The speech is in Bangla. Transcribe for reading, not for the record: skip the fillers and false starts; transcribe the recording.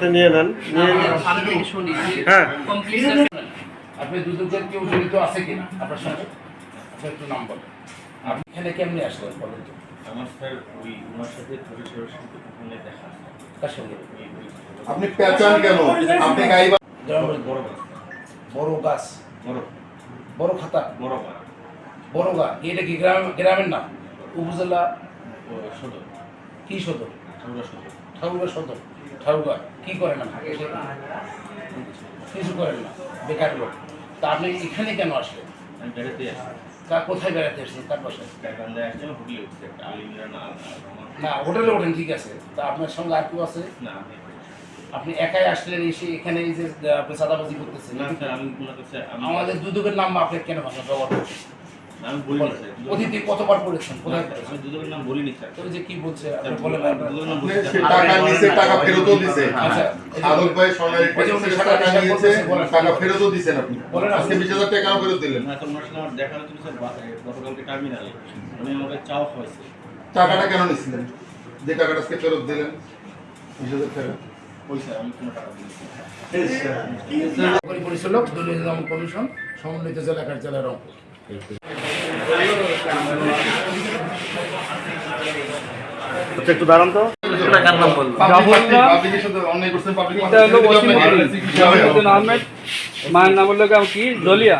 সাথে নিয়ে নেন, নিয়ে হ্যাঁ। আপনি দুদকের কেউ জড়িত আছে কিনা আপনার সঙ্গে আপনার একটু নাম বলেন। আপনি এখানে কেমনি আসলেন বলেন তো? আমার স্যার ওই ওনার সাথে পরিচয়ের সাথে ওখানে দেখা। কার সঙ্গে? আপনি পেঁচান কেন? আপনি গাইবা বড় গাছ, বড় গাছ, বড় বড় খাতা, বড় গাছ, বড় গা। এটা কি গ্রামের নাম? উপজেলা সদর, কি সদর? ঠাকুরা সদর। ঠাকুরা সদর। ঠাকুরা কি করেন না? কিছু করেন না, বেকার লোক। তা আপনি এখানে কেন আসলেন? আমি বেড়াতে আসি, কোথায় বেড়াতে আসছেন? তার পাশে গান্ধায় আসছি, আমি হোটেলে উঠছি একটা আলিমিরা না না, হোটেলে ওঠেন, ঠিক আছে। তা আপনার সঙ্গে আর কেউ আছে? না আপনি একাই আসলেন, এসে এখানে এই যে আপনি চাঁদাবাজি করতেছেন? না স্যার, আমি ওনার কাছে আমাদের দুদকের নাম আপনি কেন ভাষা ব্যবহার করতেছেন? আমি বলিনি স্যার, অতীতে কতবার পড়েছেন? কোথায় করেছেন? আমি দুদকের নাম বলিনি স্যার। ওই যে কি বলছে আপনি বলেন না। দুদকের নাম আপনি বলছি সে টাকা নিছে, টাকা ফেরতও দিছেন। আচ্ছা, সাধক ভাই সরকারি ট্যাক্সের টাকা নিয়েছে, টাকা ফেরতও দিছেন আপনি। বলেন আপনি। আজকে 20,000 টাকা কেন ফেরত দিলেন? না স্যার, ওনার সাথে আমার দেখা হয়েছিল স্যার গতকালকে টার্মিনালে। উনি আমাকে চাও হয়েছে। টাকাটা কেন নিছিলেন? যে টাকাটা আজকে ফেরত দিলেন 20,000 টাকা। ওই স্যার, আমি কোনো টাকা দিইনি। পরিচালক, দলীয় নির্বাচন কমিশন, সমন্বিত জেলা কার্যালয়, রংপুর। আচ্ছা, একটু দাঁড়ান তো। আহমেদ, মায়ের নাম হলো কি দলিয়া।